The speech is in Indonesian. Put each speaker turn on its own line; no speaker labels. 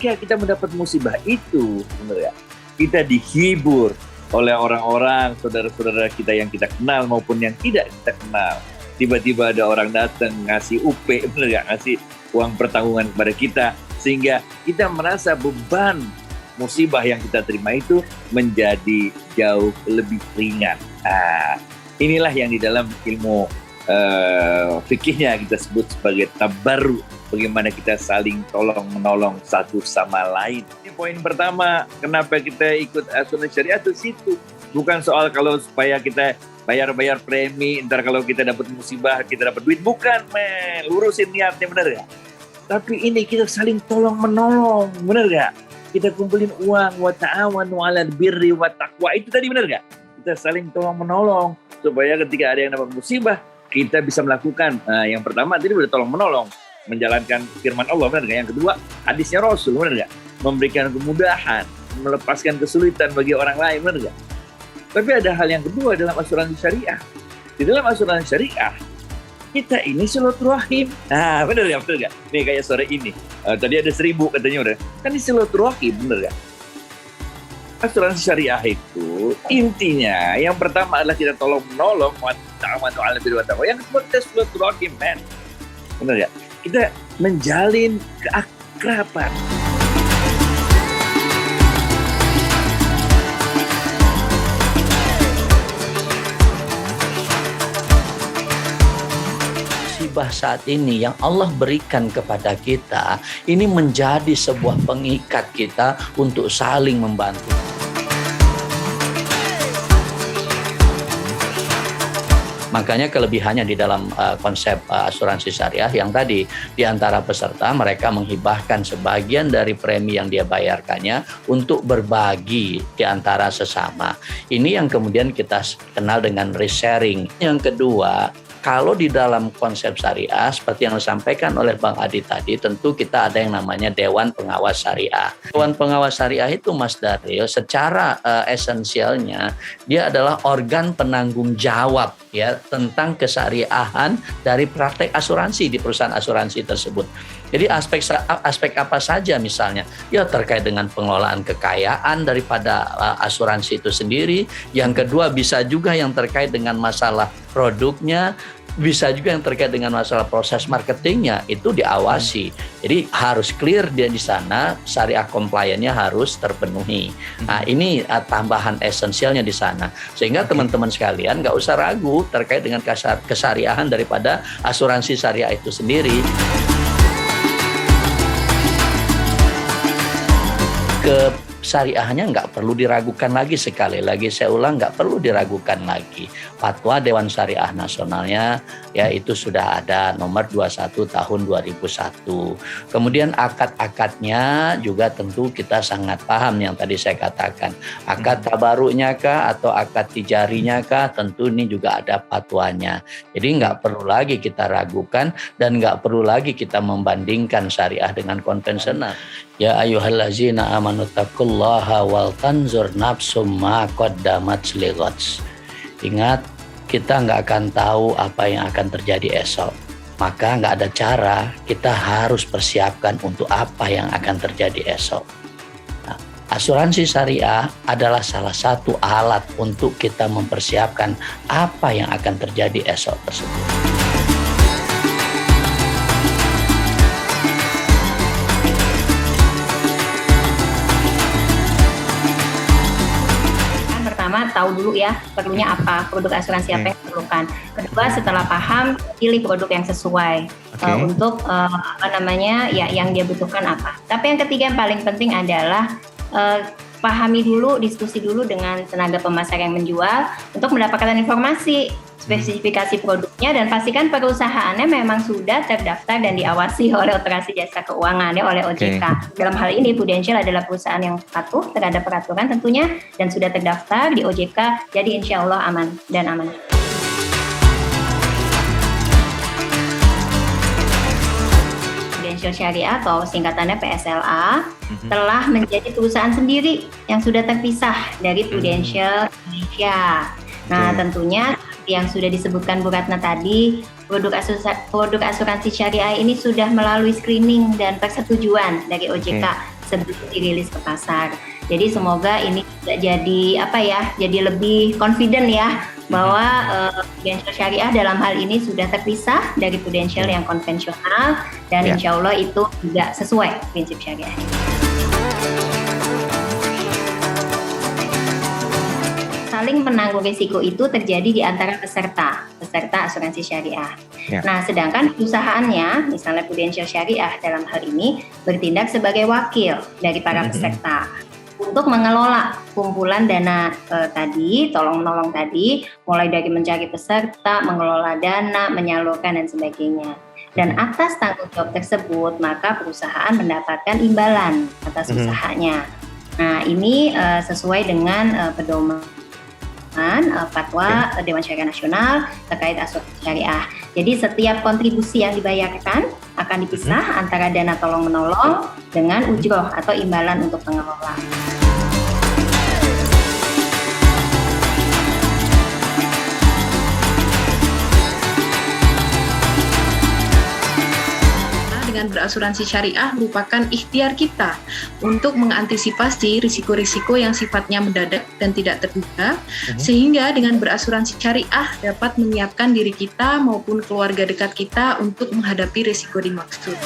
ketika kita mendapat musibah itu, benar ya, kita dihibur oleh orang-orang, saudara-saudara kita yang kita kenal maupun yang tidak kita kenal. Tiba-tiba ada orang datang ngasih UP, benar ya, ngasih uang pertanggungan kepada kita, sehingga kita merasa beban musibah yang kita terima itu menjadi jauh lebih ringan. Inilah yang di dalam ilmu fikihnya kita sebut sebagai tabarru, bagaimana kita saling tolong-menolong satu sama lain. Ini poin pertama, kenapa kita ikut asuransi syariah itu situ. Bukan soal kalau supaya kita bayar premi, ntar kalau kita dapat musibah, kita dapat duit. Bukan, men. Lurusin niatnya, bener ya? Tapi ini kita saling tolong-menolong, bener gak? Kita kumpulin uang, wa ta'awanu 'alal birri wa taqwa. Itu tadi bener gak? Kita saling tolong-menolong, supaya ketika ada yang dapat musibah, kita bisa melakukan. Yang pertama, tadi udah tolong-menolong, menjalankan firman Allah, bener gak? Yang kedua, hadisnya Rasul, bener gak? Memberikan kemudahan, melepaskan kesulitan bagi orang lain, bener gak? Tapi ada hal yang kedua dalam asuransi syariah. Di dalam asuransi syariah, kita ini silaturahim. Bener ya, bener gak? Nih kayak sore ini. Tadi ada 1.000 katanya udah. Kan ini silaturahim, bener gak? Asuransi syariah itu intinya yang pertama adalah kita tolong menolong, yang kedua kita silaturahim, men. Bener gak? Kita menjalin keakraban.
Musibah saat ini yang Allah berikan kepada kita ini menjadi sebuah pengikat kita untuk saling membantu. Makanya kelebihannya di dalam konsep asuransi syariah yang tadi, di antara peserta mereka menghibahkan sebagian dari premi yang dia bayarkannya untuk berbagi di antara sesama. Ini yang kemudian kita kenal dengan risk sharing. Yang kedua, kalau di dalam konsep syariah, seperti yang disampaikan oleh Bang Adi tadi, tentu kita ada yang namanya Dewan Pengawas Syariah. Dewan Pengawas Syariah itu, Mas Dario, secara esensialnya, dia adalah organ penanggung jawab ya tentang kesyariahan dari praktek asuransi di perusahaan asuransi tersebut. Jadi aspek apa saja misalnya, ya terkait dengan pengelolaan kekayaan daripada asuransi itu sendiri. Yang kedua bisa juga yang terkait dengan masalah produknya, bisa juga yang terkait dengan masalah proses marketingnya, itu diawasi. Jadi harus clear dia di sana, syariah compliance-nya harus terpenuhi. Nah ini tambahan esensialnya di sana. Sehingga teman-teman sekalian nggak usah ragu terkait dengan kesyariahan daripada asuransi syariah itu sendiri. Kesyariahannya nggak perlu diragukan lagi, sekali lagi saya ulang, nggak perlu diragukan lagi. Fatwa Dewan Syariah Nasionalnya ya itu sudah ada nomor 21 tahun 2001. Kemudian akad-akadnya juga tentu kita sangat paham yang tadi saya katakan. Akad tabarunya kah atau akad tijarinya kah, tentu ini juga ada fatwanya. Jadi nggak perlu lagi kita ragukan dan nggak perlu lagi kita membandingkan syariah dengan konvensional. Ya ayyuhallazina amanu taqullaha wal tanzur nafsum ma qaddamat lighads. Ingat, kita nggak akan tahu apa yang akan terjadi esok. Maka nggak ada cara, kita harus persiapkan untuk apa yang akan terjadi esok. Nah, asuransi syariah adalah salah satu alat untuk kita mempersiapkan apa yang akan terjadi esok tersebut.
Tahu dulu ya perlunya apa, produk asuransi apa yang diperlukan. Kedua, setelah paham, pilih produk yang sesuai untuk yang dia butuhkan apa. Tapi yang ketiga yang paling penting adalah pahami dulu, diskusi dulu dengan tenaga pemasar yang menjual untuk mendapatkan informasi spesifikasi produknya, dan pastikan perusahaannya memang sudah terdaftar dan diawasi oleh Otoritas Jasa Keuangan ya, oleh OJK. Dalam hal ini Prudential adalah perusahaan yang patuh terhadap peraturan tentunya dan sudah terdaftar di OJK, jadi insya Allah aman dan aman. Prudential Syariah atau singkatannya PSLA telah menjadi perusahaan sendiri yang sudah terpisah dari Prudential Indonesia. Nah, tentunya yang sudah disebutkan Bu Ratna tadi, produk asuransi syariah ini sudah melalui screening dan persetujuan dari OJK sebelum dirilis ke pasar. Jadi semoga ini juga jadi lebih confident ya bahwa Prudential Syariah dalam hal ini sudah terpisah dari Prudential yang konvensional dan insya Allah itu juga sesuai prinsip syariah. Saling menanggung risiko itu terjadi di antara peserta asuransi syariah. Nah, sedangkan perusahaannya, misalnya Prudential Syariah dalam hal ini bertindak sebagai wakil dari para peserta untuk mengelola kumpulan dana tolong-menolong tadi, mulai dari mencari peserta, mengelola dana, menyalurkan dan sebagainya. Dan atas tanggung jawab tersebut, maka perusahaan mendapatkan imbalan atas usahanya. Nah, ini sesuai dengan pedoman fatwa Dewan Syariah Nasional terkait asuransi syariah. Jadi setiap kontribusi yang dibayarkan akan dipisah antara dana tolong-menolong dengan ujroh atau imbalan untuk pengelola.
Dengan berasuransi syariah merupakan ikhtiar kita untuk mengantisipasi risiko-risiko yang sifatnya mendadak dan tidak terduga, sehingga dengan berasuransi syariah dapat menyiapkan diri kita maupun keluarga dekat kita untuk menghadapi risiko dimaksud.